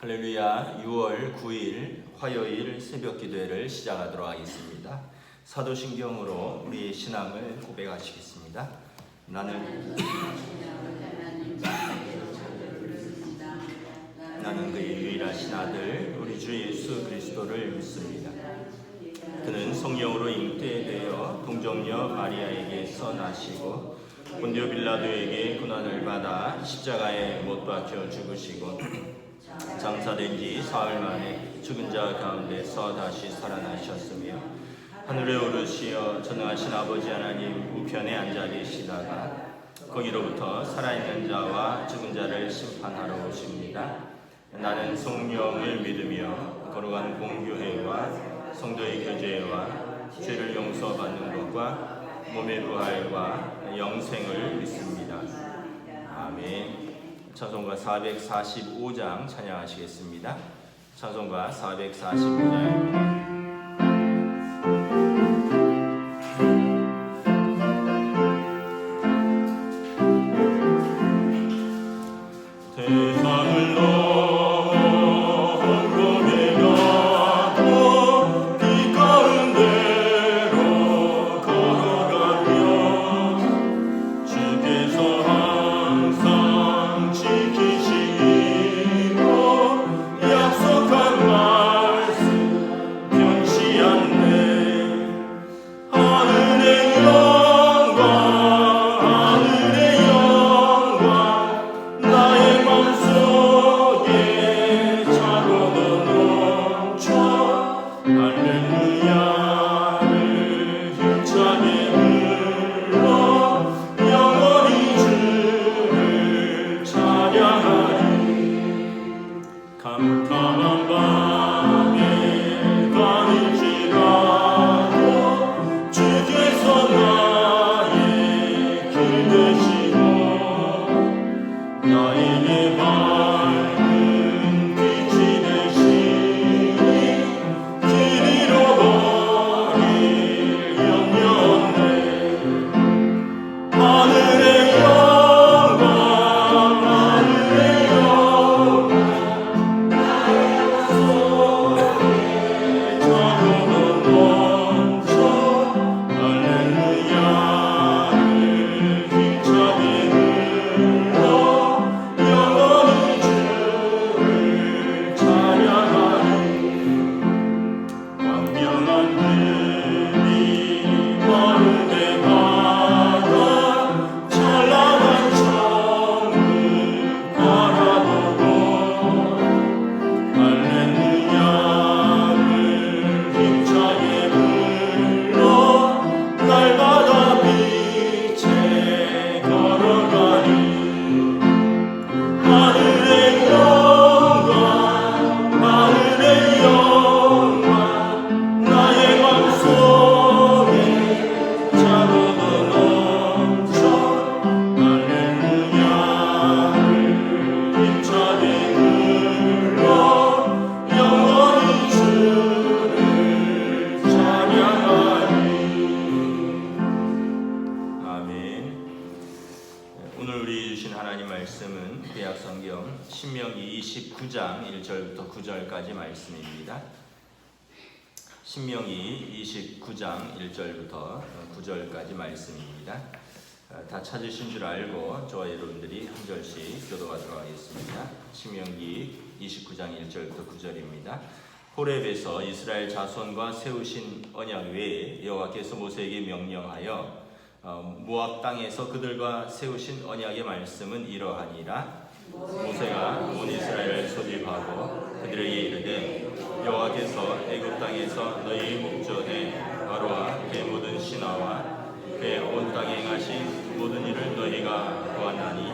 할렐루야. 6월 9일 화요일 새벽 기도회를 시작하도록 하겠습니다. 사도신경으로 우리의 신앙을 고백하시겠습니다. 나는 그의 유일하신 아들 우리 주 예수 그리스도를 믿습니다. 그는 성령으로 잉태되어 동정녀 마리아에게서 나시고 본디오 빌라도에게 고난을 받아 십자가에 못 박혀 죽으시고 장사된 지 사흘 만에 죽은 자 가운데서 다시 살아나셨으며 하늘에 오르시어 전능하신 아버지 하나님 우편에 앉아 계시다가 거기로부터 살아있는 자와 죽은 자를 심판하러 오십니다. 나는 성령을 믿으며 거룩한 공교회와 성도의 교제와 죄를 용서받는 것과 몸의 부활과 영생을 믿습니다. 아멘. 찬송가 445장 찬양하시겠습니다. 찬송가 445장입니다. 신명기 29장 1절부터 9절까지 말씀입니다. 신명기 29장 1절부터 9절까지 말씀입니다. 다 찾으신 줄 알고 저와 여러분들이 한 절씩 교도하도록 하겠습니다. 신명기 29장 1절부터 9절입니다. 호렙에서 이스라엘 자손과 세우신 언약 외에 여호와께서 모세에게 명령하여 모압 땅에서 그들과 세우신 언약의 말씀은 이러하니라. 모세가 온 이스라엘을 소집하고 그들에게 이르되 여호와께서 애굽 땅에서 너희 목전에 바로와 그의 모든 신하와 그의 온 땅에 행하신 모든 일을 너희가 보았나니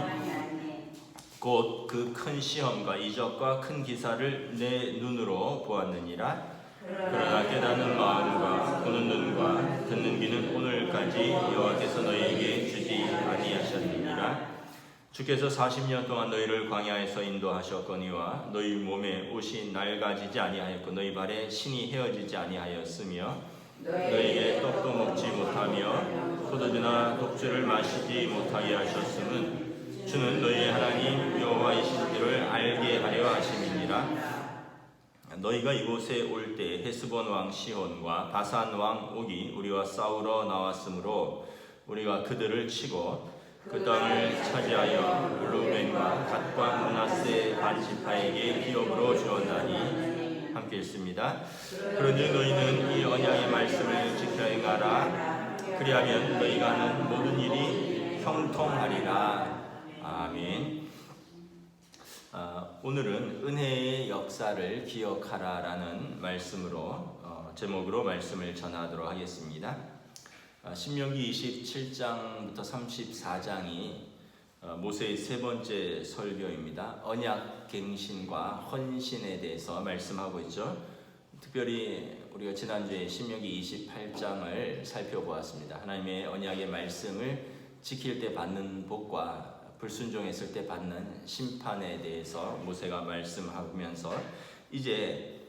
곧 그 큰 시험과 이적과 큰 기사를 내 눈으로 보았느니라. 그러나 깨닫는 마음과 보는 눈과 듣는 귀는 오늘까지 여호와께서 너희에게 주지 아니하셨느니라. 주께서 40년 동안 너희를 광야에서 인도하셨거니와 너희 몸에 옷이 낡아지지 아니하였고 너희 발에 신이 헤어지지 아니하였으며 너희에게 떡도 먹지 못하며 포도주나 독주를 마시지 못하게 하셨음은 주는 너희의 하나님 여호와이신 줄을 알게 하려 하심이니라. 아니라 너희가 이곳에 올 때 헤스본 왕 시혼과 바산 왕 옥이 우리와 싸우러 나왔으므로 우리가 그들을 치고 그 땅을 차지하여 루벤과 갓과 므낫세 반지파에게 기업으로 주었나니. 함께 읽습니다. 그러니 너희는 이 언약의 말씀을 지켜 행하라. 그리하면 너희가 하는 모든 일이 형통하리라. 아멘. 오늘은 은혜의 역사를 기억하라라는 말씀으로 제목으로 말씀을 전하도록 하겠습니다. 신명기 27장부터 34장이 모세의 세 번째 설교입니다. 언약 갱신과 헌신에 대해서 말씀하고 있죠. 특별히 우리가 지난주에 신명기 28장을 살펴보았습니다. 하나님의 언약의 말씀을 지킬 때 받는 복과 불순종했을 때 받는 심판에 대해서 모세가 말씀하면서 이제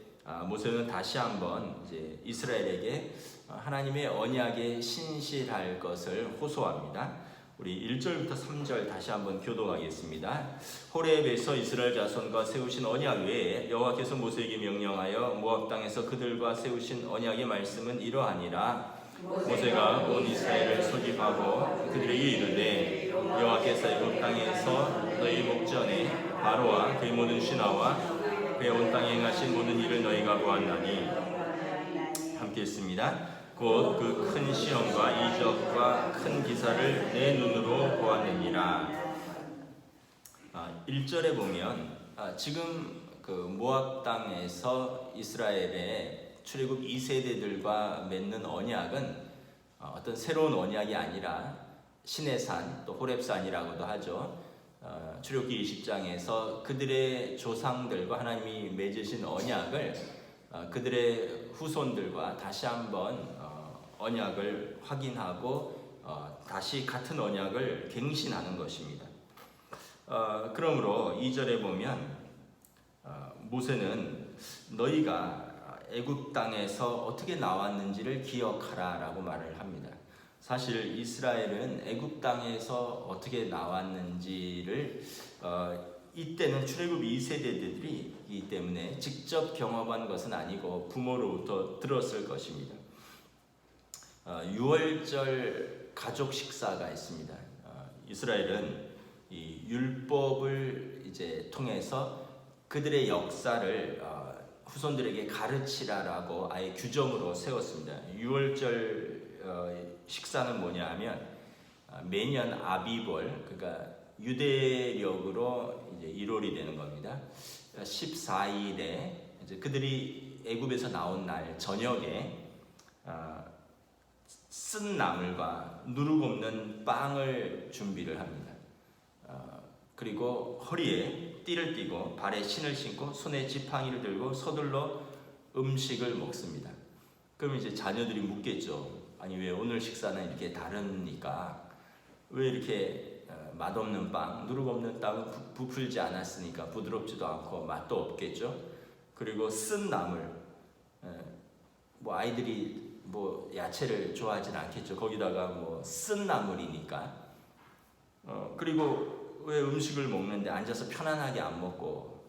모세는 다시 한번 이제 이스라엘에게 하나님의 언약에 신실할 것을 호소합니다. 우리 1절부터 3절 다시 한번 교독하겠습니다. 호렙에서 이스라엘 자손과 세우신 언약 외에 여호와께서 모세에게 명령하여 모압 땅에서 그들과 세우신 언약의 말씀은 이러하니라. 모세가 온 이스라엘을 소집하고 그들에게 이르되 여호와께서 애굽 땅에서 너희 목전에 바로와 그의 모든 신하와 그의 온 땅에 행하신 모든 일을 너희가 보았나니. 함께 읽습니다. 곧 그 큰 시험과 이적과 큰 기사를 내 눈으로 보았느니라. 1절에 보면 지금 그 모압 땅에서 이스라엘의 출애굽 2세대들과 맺는 언약은 어떤 새로운 언약이 아니라 시내산 또 호렙산이라고도 하죠. 출애굽기 20장에서 그들의 조상들과 하나님이 맺으신 언약을 그들의 후손들과 다시 한번 언약을 확인하고 다시 같은 언약을 갱신하는 것입니다. 그러므로 2절에 보면 모세는 너희가 애굽 땅에서 어떻게 나왔는지를 기억하라라고 말을 합니다. 사실 이스라엘은 애굽 땅에서 어떻게 나왔는지를 이때는 출애굽 2세대들이기 때문에 직접 경험한 것은 아니고 부모로부터 들었을 것입니다. 6월절 가족 식사가 있습니다. 이스라엘은 이 율법을 이제 통해서 그들의 역사를 후손들에게 가르치라라고 아예 규정으로 세웠습니다. 6월절 식사는 뭐냐 하면 매년 아비벌, 그러니까 유대력으로 이제 1월이 되는 겁니다. 14일에 이제 그들이 애굽에서 나온 날 저녁에 쓴 나물과 누룩 없는 빵을 준비를 합니다. 그리고 허리에 띠를 띠고 발에 신을 신고 손에 지팡이를 들고 서둘러 음식을 먹습니다. 그럼 이제 자녀들이 묻겠죠. 아니 왜 오늘 식사는 이렇게 다르니까 왜 이렇게 맛없는 빵, 누룩 없는 땅은 부풀지 않았으니까 부드럽지도 않고 맛도 없겠죠. 그리고 쓴 나물, 뭐 아이들이 뭐 야채를 좋아하진 않겠죠. 거기다가 뭐 쓴 나물이니까. 그리고 왜 음식을 먹는데 앉아서 편안하게 안 먹고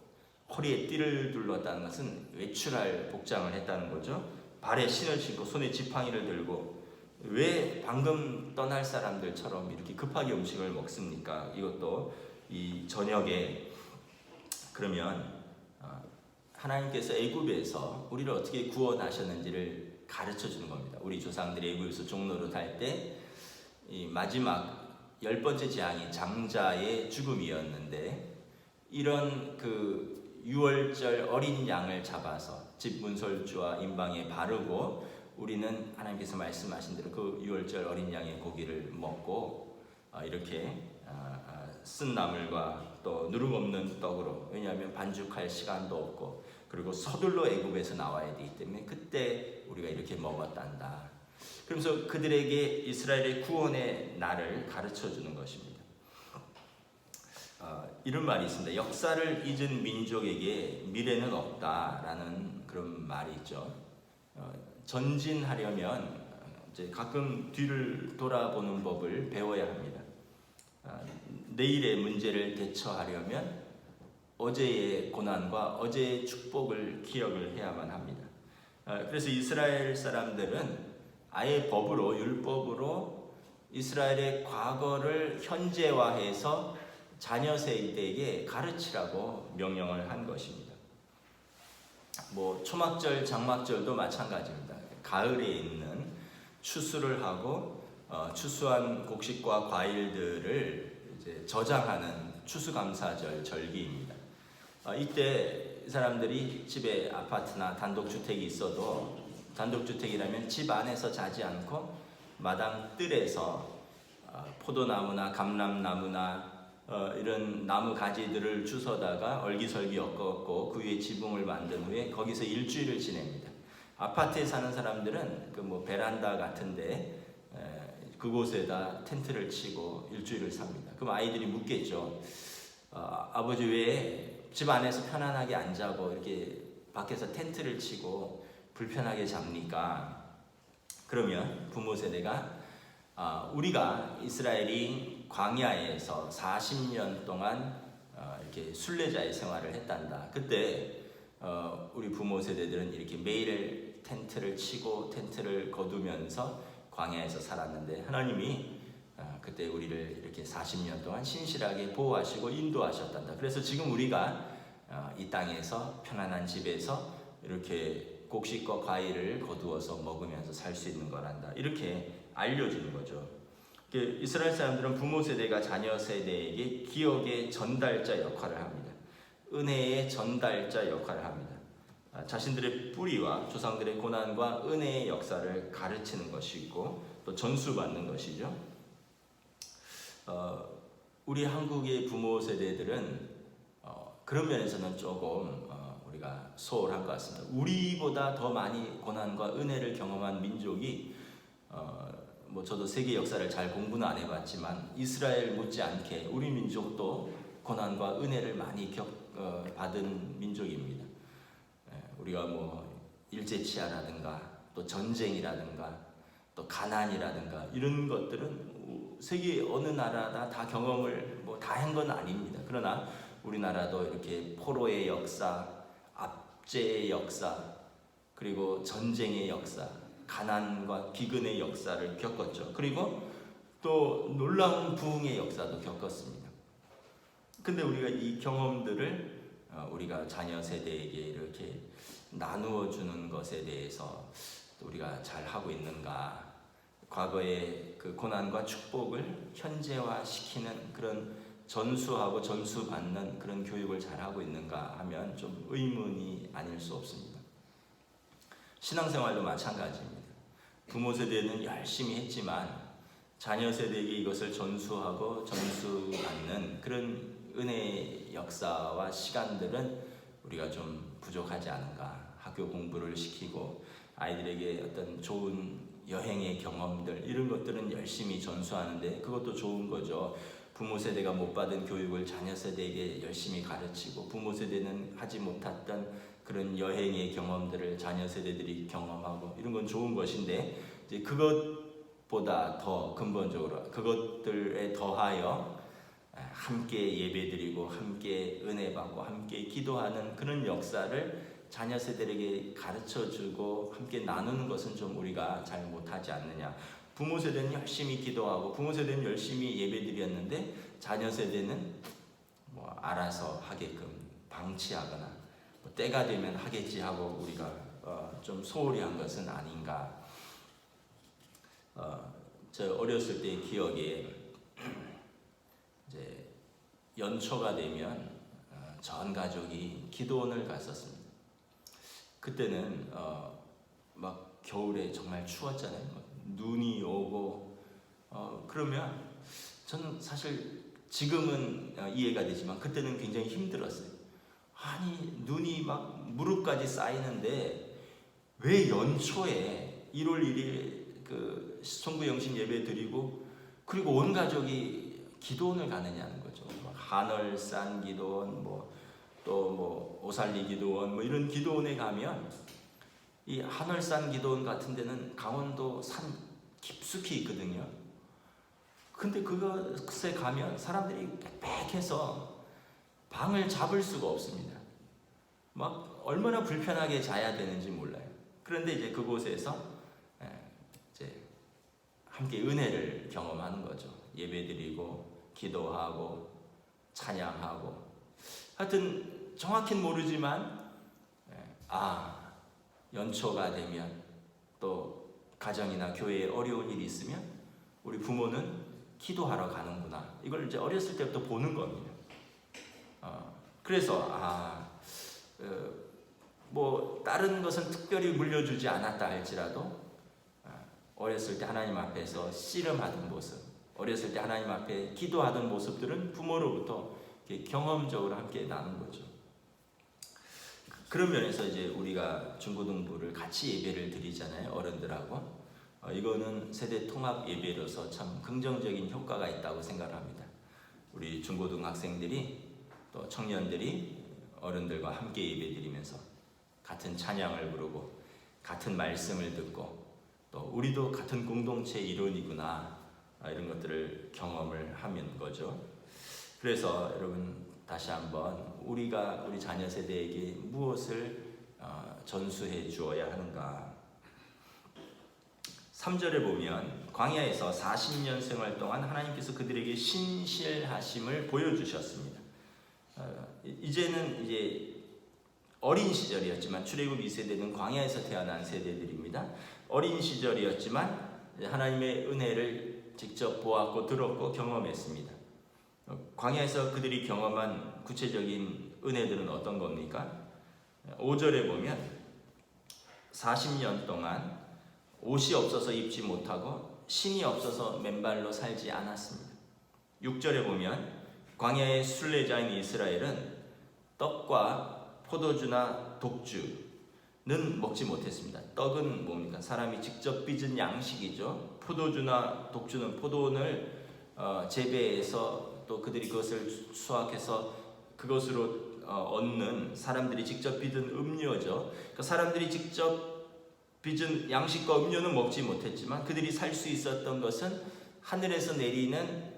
허리에 띠를 둘렀다는 것은 외출할 복장을 했다는 거죠. 발에 신을 신고 손에 지팡이를 들고 왜 방금 떠날 사람들처럼 이렇게 급하게 음식을 먹습니까? 이것도 이 저녁에. 그러면 하나님께서 애굽에서 우리를 어떻게 구원하셨는지를 가르쳐 주는 겁니다. 우리 조상들이 애굽에서 종노릇 할 때 이 마지막 10번째 재앙이 장자의 죽음이었는데 이런 그 6월절 어린 양을 잡아서 집 문설주와 임방에 바르고 우리는 하나님께서 말씀하신 대로 그 6월절 어린 양의 고기를 먹고 이렇게 쓴 나물과 또 누룩 없는 떡으로, 왜냐하면 반죽할 시간도 없고 그리고 서둘러 애굽에서 나와야 되기 때문에 그때 우리가 이렇게 먹었단다. 그러면서 그들에게 이스라엘의 구원의 날을 가르쳐주는 것입니다. 이런 말이 있습니다. 역사를 잊은 민족에게 미래는 없다라는 그런 말이 있죠. 전진하려면 이제 가끔 뒤를 돌아보는 법을 배워야 합니다. 내일의 문제를 대처하려면 어제의 고난과 어제의 축복을 기억을 해야만 합니다. 그래서 이스라엘 사람들은 아예 법으로, 율법으로 이스라엘의 과거를 현재화해서 자녀 세대에게 가르치라고 명령을 한 것입니다. 초막절, 장막절도 마찬가지입니다. 가을에 있는 추수를 하고 추수한 곡식과 과일들을 이제 저장하는 추수감사절 절기입니다. 이때 사람들이 집에 아파트나 단독주택이 있어도 단독주택이라면 집 안에서 자지 않고 마당 뜰에서 포도나무나 감람나무나 이런 나무 가지들을 주워다가 얼기설기 엮었고 그 위에 지붕을 만든 후에 거기서 일주일을 지냅니다. 아파트에 사는 사람들은 베란다 같은데 그곳에다 텐트를 치고 일주일을 삽니다. 그럼 아이들이 묻겠죠. 아버지 왜 집 안에서 편안하게 안 자고 이렇게 밖에서 텐트를 치고 불편하게 잡니까? 그러면 부모 세대가 우리가 이스라엘이 광야에서 40년 동안 이렇게 순례자의 생활을 했단다. 그때 우리 부모 세대들은 이렇게 매일 텐트를 치고 텐트를 거두면서 광야에서 살았는데 하나님이 그때 우리를 이렇게 40년 동안 신실하게 보호하시고 인도하셨단다. 그래서 지금 우리가 이 땅에서 편안한 집에서 이렇게 곡식과 과일을 거두어서 먹으면서 살 수 있는 거란다. 이렇게 알려주는 거죠. 이스라엘 사람들은 부모 세대가 자녀 세대에게 기억의 전달자 역할을 합니다. 은혜의 전달자 역할을 합니다. 자신들의 뿌리와 조상들의 고난과 은혜의 역사를 가르치는 것이고 또 전수받는 것이죠. 우리 한국의 부모 세대들은 그런 면에서는 조금 우리가 소홀한 것 같습니다. 우리보다 더 많이 고난과 은혜를 경험한 민족이 저도 세계 역사를 잘 공부는 안 해봤지만 이스라엘 못지않게 우리 민족도 고난과 은혜를 많이 받은 민족입니다. 우리가 일제치하라든가 또 전쟁이라든가 또 가난이라든가 이런 것들은 세계 어느 나라나 다 경험을 다 한 건 아닙니다. 그러나 우리나라도 이렇게 포로의 역사, 압제의 역사, 그리고 전쟁의 역사, 가난과 기근의 역사를 겪었죠. 그리고 또 놀라운 부흥의 역사도 겪었습니다. 근데 우리가 이 경험들을 우리가 자녀 세대에게 이렇게 나누어 주는 것에 대해서 우리가 잘 하고 있는가? 과거의 그 고난과 축복을 현재화시키는 그런 전수하고 전수받는 그런 교육을 잘 하고 있는가 하면 좀 의문이 아닐 수 없습니다. 신앙생활도 마찬가지입니다. 부모 세대는 열심히 했지만 자녀 세대에게 이것을 전수하고 전수받는 그런 은혜의 역사와 시간들은 우리가 좀 부족하지 않은가. 학교 공부를 시키고 아이들에게 어떤 좋은 여행의 경험들 이런 것들은 열심히 전수하는데 그것도 좋은 거죠. 부모 세대가 못 받은 교육을 자녀 세대에게 열심히 가르치고 부모 세대는 하지 못했던 그런 여행의 경험들을 자녀 세대들이 경험하고 이런 건 좋은 것인데 이제 그것보다 더 근본적으로 그것들에 더하여 함께 예배드리고 함께 은혜 받고 함께 기도하는 그런 역사를 자녀 세대에게 가르쳐주고 함께 나누는 것은 좀 우리가 잘 못하지 않느냐. 부모 세대는 열심히 기도하고 부모 세대는 열심히 예배드렸는데 자녀 세대는 알아서 하게끔 방치하거나 때가 되면 하겠지 하고 우리가 좀 소홀히 한 것은 아닌가. 저 어렸을 때 기억에 이제 연초가 되면 전 가족이 기도원을 갔었습니다. 그때는 막 겨울에 정말 추웠잖아요. 눈이 오고 그러면 저는 사실 지금은 이해가 되지만 그때는 굉장히 힘들었어요. 아니 눈이 막 무릎까지 쌓이는데 왜 연초에 1월 1일 그 송구영신 예배 드리고 그리고 온 가족이 기도원을 가느냐는 거죠. 한월산 기도원 또 오살리 기도원 이런 기도원에 가면 이 한월산 기도원 같은 데는 강원도 산 깊숙이 있거든요. 근데 그것에 가면 사람들이 빽빽해서 방을 잡을 수가 없습니다. 막 얼마나 불편하게 자야 되는지 몰라요. 그런데 이제 그곳에서 이제 함께 은혜를 경험하는 거죠. 예배드리고 기도하고 찬양하고, 하여튼 정확히는 모르지만 연초가 되면 또 가정이나 교회에 어려운 일이 있으면 우리 부모는 기도하러 가는구나, 이걸 이제 어렸을 때부터 보는 겁니다. 그래서 뭐 다른 것은 특별히 물려주지 않았다 할지라도 어렸을 때 하나님 앞에서 씨름하던 모습, 어렸을 때 하나님 앞에 기도하던 모습들은 부모로부터 경험적으로 함께 나눈 거죠. 그런 면에서 이제 우리가 중고등부를 같이 예배를 드리잖아요, 어른들하고. 이거는 세대 통합 예배로서 참 긍정적인 효과가 있다고 생각합니다. 우리 중고등학생들이 또 청년들이 어른들과 함께 예배드리면서 같은 찬양을 부르고 같은 말씀을 듣고, 또 우리도 같은 공동체의 일원이구나, 이런 것들을 경험을 하는 거죠. 그래서 여러분, 다시 한번 우리가 우리 자녀 세대에게 무엇을 전수해 주어야 하는가. 3절에 보면 광야에서 40년 생활 동안 하나님께서 그들에게 신실하심을 보여주셨습니다. 이제는 이제 어린 시절이었지만, 출애굽 2세대는 광야에서 태어난 세대들입니다. 어린 시절이었지만 하나님의 은혜를 직접 보았고 들었고 경험했습니다. 광야에서 그들이 경험한 구체적인 은혜들은 어떤 겁니까? 5절에 보면 40년 동안 옷이 없어서 입지 못하고 신이 없어서 맨발로 살지 않았습니다. 6절에 보면 광야의 순례자인 이스라엘은 떡과 포도주나 독주는 먹지 못했습니다. 떡은 뭡니까? 사람이 직접 빚은 양식이죠. 포도주나 독주는 포도원을 재배해서 또 그들이 그것을 수확해서 그것으로 얻는 사람들이 직접 빚은 음료죠. 그 사람들이 직접 빚은 양식과 음료는 먹지 못했지만 그들이 살 수 있었던 것은 하늘에서 내리는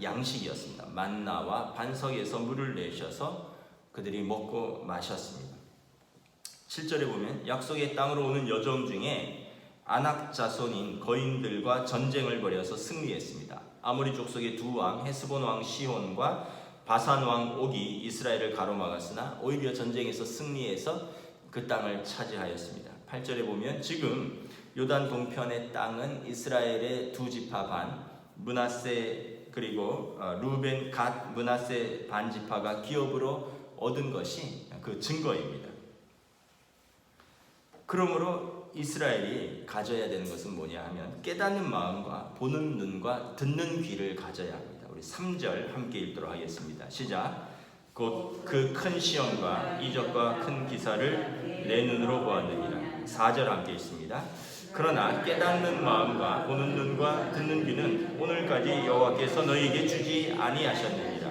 양식이었습니다. 만나와 반석에서 물을 내셔서 그들이 먹고 마셨습니다. 7절에 보면 약속의 땅으로 오는 여정 중에 아낙 자손인 거인들과 전쟁을 벌여서 승리했습니다. 아모리 족속의 두 왕 헤스본 왕 시혼과 바산 왕 옥이 이스라엘을 가로막았으나 오히려 전쟁에서 승리해서 그 땅을 차지하였습니다. 8절에 보면 지금 요단 동편의 땅은 이스라엘의 두 지파 반, 므낫세 그리고 루벤, 갓, 므낫세 반 지파가 기업으로 얻은 것이 그 증거입니다. 그러므로 이스라엘이 가져야 되는 것은 뭐냐 하면 깨닫는 마음과 보는 눈과 듣는 귀를 가져야 합니다. 우리 3절 함께 읽도록 하겠습니다. 시작. 곧 그 큰 시험과 이적과 큰 기사를 내 눈으로 보았느니라. 4절 함께 읽습니다. 그러나 깨닫는 마음과 보는 눈과 듣는 귀는 오늘까지 여호와께서 너희에게 주지 아니하셨느니라.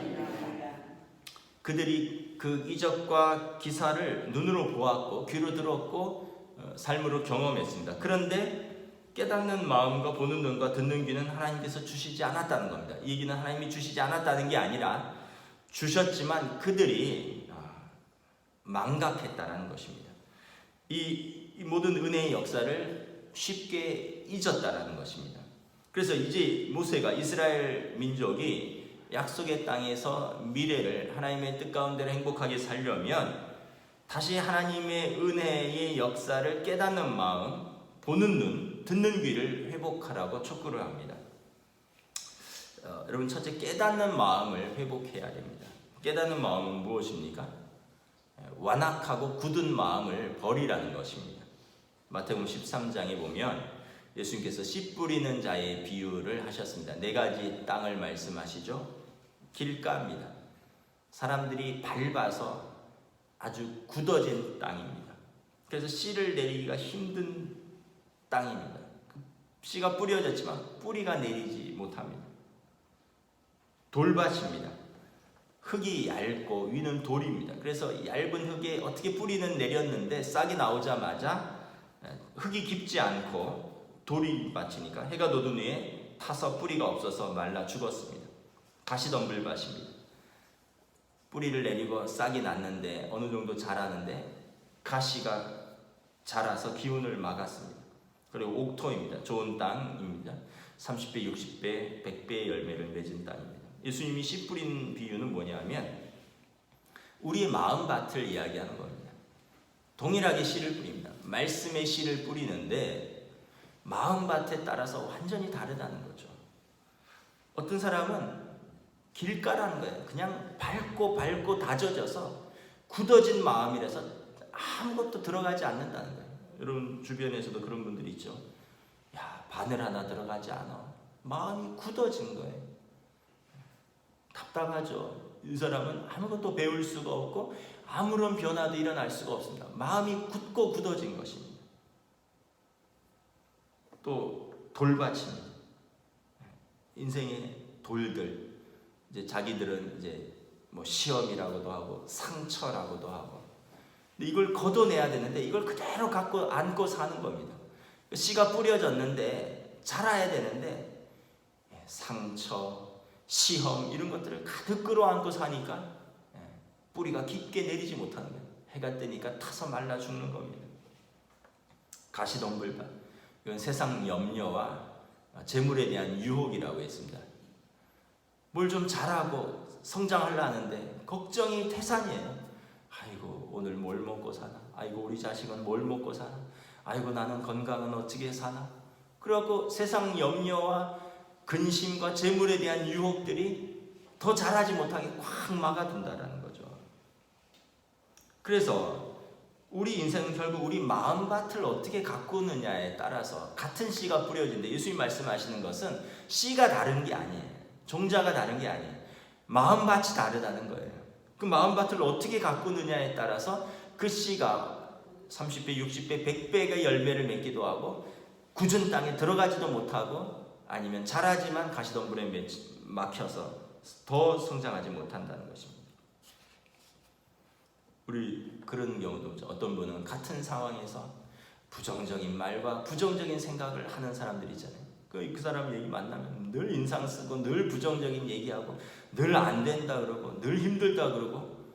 그들이 그 이적과 기사를 눈으로 보았고 귀로 들었고 삶으로 경험했습니다. 그런데 깨닫는 마음과 보는 눈과 듣는 귀는 하나님께서 주시지 않았다는 겁니다. 이 귀는 하나님이 주시지 않았다는 게 아니라 주셨지만 그들이 망각했다는 것입니다. 이 모든 은혜의 역사를 쉽게 잊었다는 것입니다. 그래서 이제 모세가 이스라엘 민족이 약속의 땅에서 미래를 하나님의 뜻 가운데로 행복하게 살려면 다시 하나님의 은혜의 역사를 깨닫는 마음, 보는 눈, 듣는 귀를 회복하라고 촉구를 합니다. 여러분, 첫째 깨닫는 마음을 회복해야 됩니다. 깨닫는 마음은 무엇입니까? 완악하고 굳은 마음을 버리라는 것입니다. 마태복음 13장에 보면 예수님께서 씨 뿌리는 자의 비유를 하셨습니다. 4가지 땅을 말씀하시죠. 길가입니다. 사람들이 밟아서 아주 굳어진 땅입니다. 그래서 씨를 내리기가 힘든 땅입니다. 씨가 뿌려졌지만 뿌리가 내리지 못합니다. 돌밭입니다. 흙이 얇고 위는 돌입니다. 그래서 얇은 흙에 어떻게 뿌리는 내렸는데 싹이 나오자마자 흙이 깊지 않고 돌이 받치니까 해가 돋은 후에 타서 뿌리가 없어서 말라 죽었습니다. 가시덤불밭입니다. 뿌리를 내리고 싹이 났는데 어느 정도 자라는데 가시가 자라서 기운을 막았습니다. 그리고 옥토입니다. 좋은 땅입니다. 30배, 60배, 100배의 열매를 맺은 땅입니다. 예수님이 씨 뿌린 비유는 뭐냐면 우리의 마음밭을 이야기하는 겁니다. 동일하게 씨를 뿌립니다. 말씀의 씨를 뿌리는데 마음밭에 따라서 완전히 다르다는 거죠. 어떤 사람은 길가라는 거예요. 그냥 밟고 다져져서 굳어진 마음이라서 아무것도 들어가지 않는다는 거예요. 여러분 주변에서도 그런 분들이 있죠. 야, 바늘 하나 들어가지 않아. 마음이 굳어진 거예요. 답답하죠. 이 사람은 아무것도 배울 수가 없고 아무런 변화도 일어날 수가 없습니다. 마음이 굳고 굳어진 것입니다. 또 돌밭입니다. 인생의 돌들, 이제 자기들은 이제 뭐 시험이라고도 하고 상처라고도 하고, 근데 이걸 걷어내야 되는데 이걸 그대로 갖고 안고 사는 겁니다. 씨가 뿌려졌는데 자라야 되는데 상처, 시험 이런 것들을 가득 끌어안고 사니까 뿌리가 깊게 내리지 못하는 거예요. 해가 뜨니까 타서 말라 죽는 겁니다. 가시덤불밭, 이건 세상 염려와 재물에 대한 유혹이라고 했습니다. 뭘 좀 잘하고 성장하려 하는데 걱정이 태산이에요. 아이고 오늘 뭘 먹고 사나? 아이고 우리 자식은 뭘 먹고 사나? 아이고 나는 건강은 어떻게 사나? 그래갖고 세상 염려와 근심과 재물에 대한 유혹들이 더 자라지 못하게 꽉 막아둔다라는 거죠. 그래서 우리 인생은 결국 우리 마음밭을 어떻게 가꾸느냐에 따라서 같은 씨가 뿌려진데, 예수님 말씀하시는 것은 씨가 다른 게 아니에요. 종자가 다른 게 아니에요. 마음밭이 다르다는 거예요. 그 마음밭을 어떻게 가꾸느냐에 따라서 그 씨가 30배, 60배, 100배의 열매를 맺기도 하고 굳은 땅에 들어가지도 못하고 아니면 자라지만 가시덤불에 막혀서 더 성장하지 못한다는 것입니다. 우리 그런 경우도 있죠. 어떤 분은 같은 상황에서 부정적인 말과 부정적인 생각을 하는 사람들이 있잖아요. 그 사람 얘기 만나면 늘 인상 쓰고 늘 부정적인 얘기하고 늘 안 된다 그러고 늘 힘들다 그러고,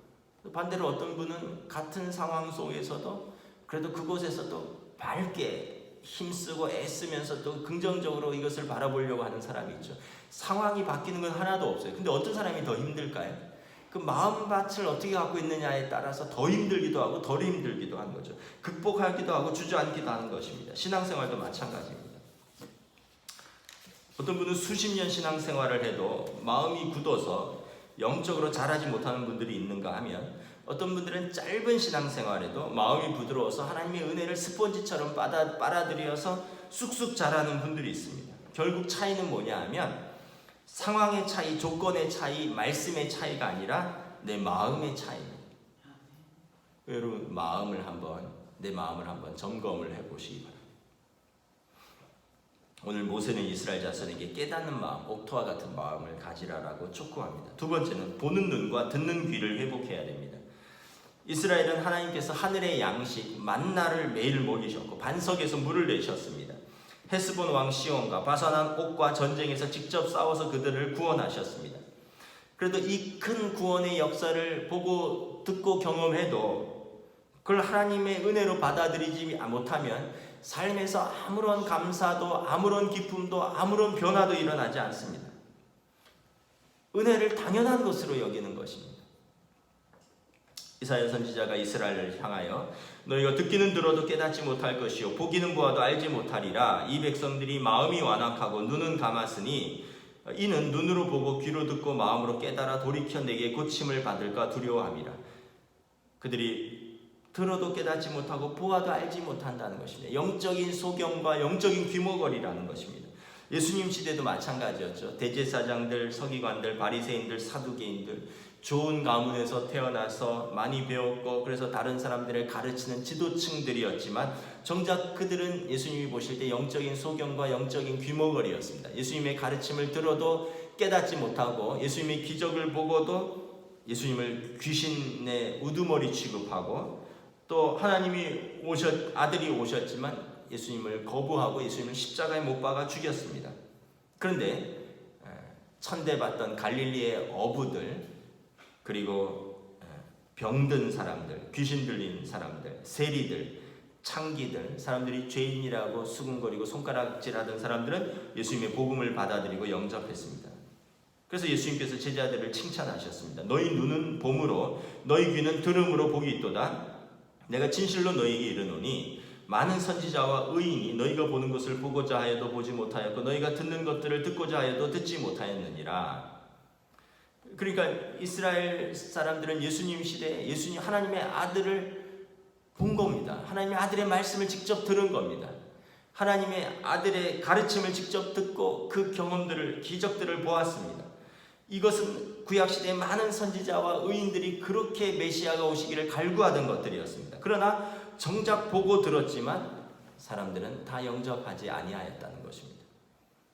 반대로 어떤 분은 같은 상황 속에서도 그래도 그곳에서도 밝게 힘쓰고 애쓰면서 또 긍정적으로 이것을 바라보려고 하는 사람이 있죠. 상황이 바뀌는 건 하나도 없어요. 근데 어떤 사람이 더 힘들까요? 그 마음밭을 어떻게 갖고 있느냐에 따라서 더 힘들기도 하고 덜 힘들기도 하는 거죠. 극복하기도 하고 주저앉기도 하는 것입니다. 신앙생활도 마찬가지입니다. 어떤 분은 수십 년 신앙생활을 해도 마음이 굳어서 영적으로 자라지 못하는 분들이 있는가 하면, 어떤 분들은 짧은 신앙생활에도 마음이 부드러워서 하나님의 은혜를 스펀지처럼 빨아들여서 쑥쑥 자라는 분들이 있습니다. 결국 차이는 뭐냐 하면 상황의 차이, 조건의 차이, 말씀의 차이가 아니라 내 마음의 차이입니다. 여러분 내 마음을 한번 점검을 해보시기 바랍니다. 오늘 모세는 이스라엘 자손에게 깨닫는 마음, 옥토와 같은 마음을 가지라라고 촉구합니다. 두 번째는 보는 눈과 듣는 귀를 회복해야 됩니다. 이스라엘은 하나님께서 하늘의 양식 만나를 매일 먹이셨고 반석에서 물을 내셨습니다. 헤스본 왕 시온과 바산한 옥과 전쟁에서 직접 싸워서 그들을 구원하셨습니다. 그래도 이 큰 구원의 역사를 보고 듣고 경험해도 그걸 하나님의 은혜로 받아들이지 못하면 삶에서 아무런 감사도 아무런 기쁨도 아무런 변화도 일어나지 않습니다. 은혜를 당연한 것으로 여기는 것입니다. 이사야 선지자가 이스라엘을 향하여 너희가 듣기는 들어도 깨닫지 못할 것이요 보기는 보아도 알지 못하리라. 이 백성들이 마음이 완악하고 눈은 감았으니 이는 눈으로 보고 귀로 듣고 마음으로 깨달아 돌이켜 내게 고침을 받을까 두려워함이라. 그들이 들어도 깨닫지 못하고 보아도 알지 못한다는 것입니다. 영적인 소경과 영적인 귀머거리라는 것입니다. 예수님 시대도 마찬가지였죠. 대제사장들, 서기관들, 바리새인들, 사두개인들, 좋은 가문에서 태어나서 많이 배웠고 그래서 다른 사람들을 가르치는 지도층들이었지만 정작 그들은 예수님이 보실 때 영적인 소경과 영적인 귀머거리였습니다. 예수님의 가르침을 들어도 깨닫지 못하고 예수님의 기적을 보고도 예수님을 귀신의 우두머리 취급하고 또 하나님이 아들이 오셨지만 예수님을 거부하고 예수님을 십자가에 못 박아 죽였습니다. 그런데 천대받던 갈릴리의 어부들 그리고 병든 사람들, 귀신 들린 사람들, 세리들, 창기들, 사람들이 죄인이라고 수군거리고 손가락질하던 사람들은 예수님의 복음을 받아들이고 영접했습니다. 그래서 예수님께서 제자들을 칭찬하셨습니다. 너희 눈은 봄으로 너희 귀는 들음으로 복이 있도다. 내가 진실로 너희에게 이르노니 많은 선지자와 의인이 너희가 보는 것을 보고자 하여도 보지 못하였고 너희가 듣는 것들을 듣고자 하여도 듣지 못하였느니라. 그러니까 이스라엘 사람들은 예수님 시대에 예수님 하나님의 아들을 본 겁니다. 하나님의 아들의 말씀을 직접 들은 겁니다. 하나님의 아들의 가르침을 직접 듣고 그 경험들을, 기적들을 보았습니다. 이것은 구약시대의 많은 선지자와 의인들이 그렇게 메시아가 오시기를 갈구하던 것들이었습니다. 그러나 정작 보고 들었지만 사람들은 다 영접하지 아니하였다는 것입니다.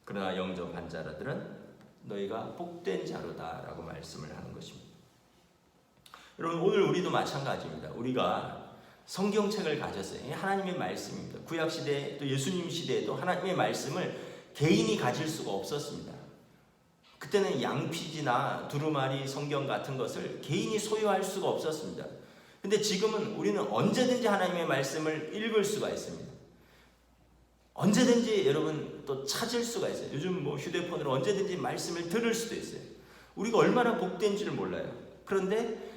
그러나 영접한 자들은 너희가 복된 자로다 라고 말씀을 하는 것입니다. 여러분, 오늘 우리도 마찬가지입니다. 우리가 성경책을 가졌어요. 하나님의 말씀입니다. 구약시대 또 예수님 시대에도 하나님의 말씀을 개인이 가질 수가 없었습니다. 그때는 양피지나 두루마리 성경 같은 것을 개인이 소유할 수가 없었습니다. 근데 지금은 우리는 언제든지 하나님의 말씀을 읽을 수가 있습니다. 언제든지 여러분 또 찾을 수가 있어요. 요즘 휴대폰으로 언제든지 말씀을 들을 수도 있어요. 우리가 얼마나 복된지를 몰라요. 그런데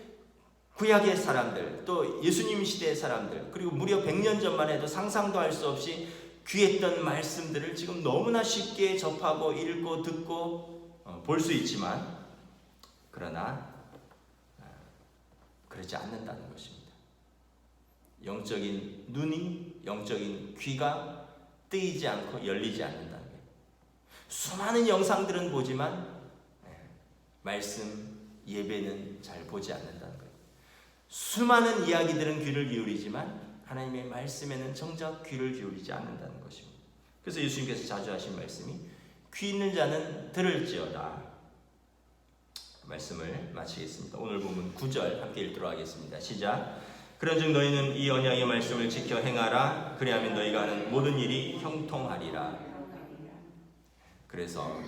구약의 사람들, 또 예수님 시대의 사람들, 그리고 무려 100년 전만 해도 상상도 할 수 없이 귀했던 말씀들을 지금 너무나 쉽게 접하고 읽고 듣고 볼 수 있지만, 그러나 그렇지 않는다는 것입니다. 영적인 눈이, 영적인 귀가 뜨이지 않고 열리지 않는다는 거예요. 수많은 영상들은 보지만 말씀, 예배는 잘 보지 않는다는 거예요. 수많은 이야기들은 귀를 기울이지만 하나님의 말씀에는 정작 귀를 기울이지 않는다는 것입니다. 그래서 예수님께서 자주 하신 말씀이 귀 있는 자는 들을지어다. 말씀을 마치겠습니다. 오늘 본문 9절 함께 읽도록 하겠습니다. 시작. 그런즉 너희는 이 언약의 말씀을 지켜 행하라. 그리하면 너희가 하는 모든 일이 형통하리라. 그래서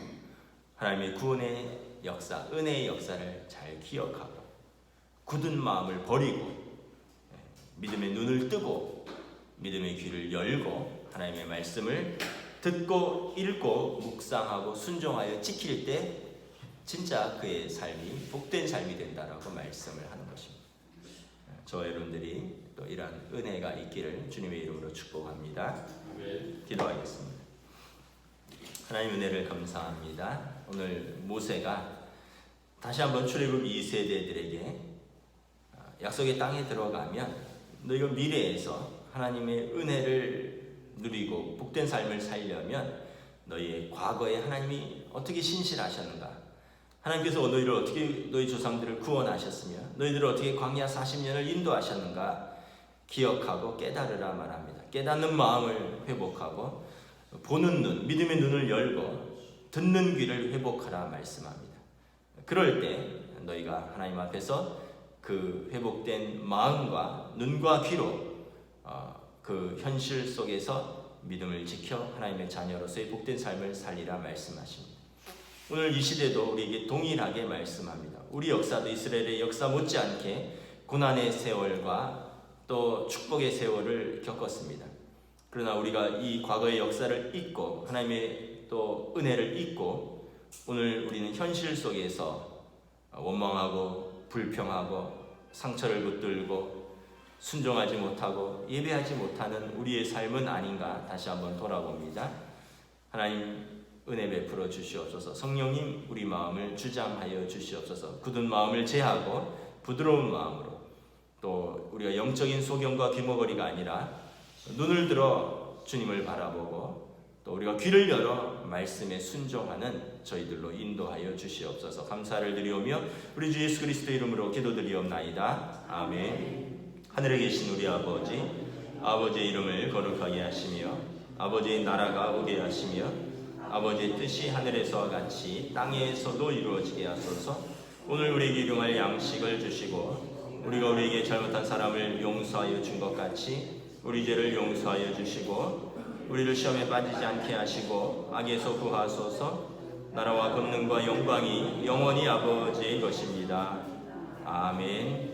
하나님의 구원의 역사, 은혜의 역사를 잘 기억하고 굳은 마음을 버리고 믿음의 눈을 뜨고 믿음의 귀를 열고 하나님의 말씀을 듣고 읽고 묵상하고 순종하여 지킬 때 진짜 그의 삶이 복된 삶이 된다라고 말씀을 하는 것입니다. 저와 여러분들이 또 이러한 은혜가 있기를 주님의 이름으로 축복합니다. 기도하겠습니다. 하나님 은혜를 감사합니다. 오늘 모세가 다시 한번 출애굽 2세대들에게 약속의 땅에 들어가면 너희가 미래에서 하나님의 은혜를 누리고 복된 삶을 살려면 너희의 과거에 하나님이 어떻게 신실하셨는가, 하나님께서 너희를 어떻게, 너희 조상들을 구원하셨으며 너희들을 어떻게 광야 40년을 인도하셨는가 기억하고 깨달으라 말합니다. 깨닫는 마음을 회복하고 보는 눈, 믿음의 눈을 열고 듣는 귀를 회복하라 말씀합니다. 그럴 때 너희가 하나님 앞에서 그 회복된 마음과 눈과 귀로 그 현실 속에서 믿음을 지켜 하나님의 자녀로서의 복된 삶을 살리라 말씀하십니다. 오늘 이 시대도 우리에게 동일하게 말씀합니다. 우리 역사도 이스라엘의 역사 못지않게 고난의 세월과 또 축복의 세월을 겪었습니다. 그러나 우리가 이 과거의 역사를 잊고 하나님의 또 은혜를 잊고 오늘 우리는 현실 속에서 원망하고 불평하고 상처를 붙들고 순종하지 못하고 예배하지 못하는 우리의 삶은 아닌가 다시 한번 돌아봅니다. 하나님 은혜 베풀어 주시옵소서. 성령님 우리 마음을 주장하여 주시옵소서. 굳은 마음을 제하고 부드러운 마음으로 또 우리가 영적인 소경과 귀머거리가 아니라 눈을 들어 주님을 바라보고 또 우리가 귀를 열어 말씀에 순종하는 저희들로 인도하여 주시옵소서. 감사를 드리오며 우리 주 예수 그리스도 이름으로 기도드리옵나이다. 아멘. 하늘에 계신 우리 아버지, 아버지의 이름을 거룩하게 하시며 아버지의 나라가 오게 하시며 아버지의 뜻이 하늘에서와 같이 땅에서도 이루어지게 하소서. 오늘 우리에게 일용할 양식을 주시고 우리가 우리에게 잘못한 사람을 용서하여 준 것 같이 우리 죄를 용서하여 주시고 우리를 시험에 빠지지 않게 하시고 악에서 구하소서. 나라와 권능과 영광이 영원히 아버지의 것입니다. 아멘.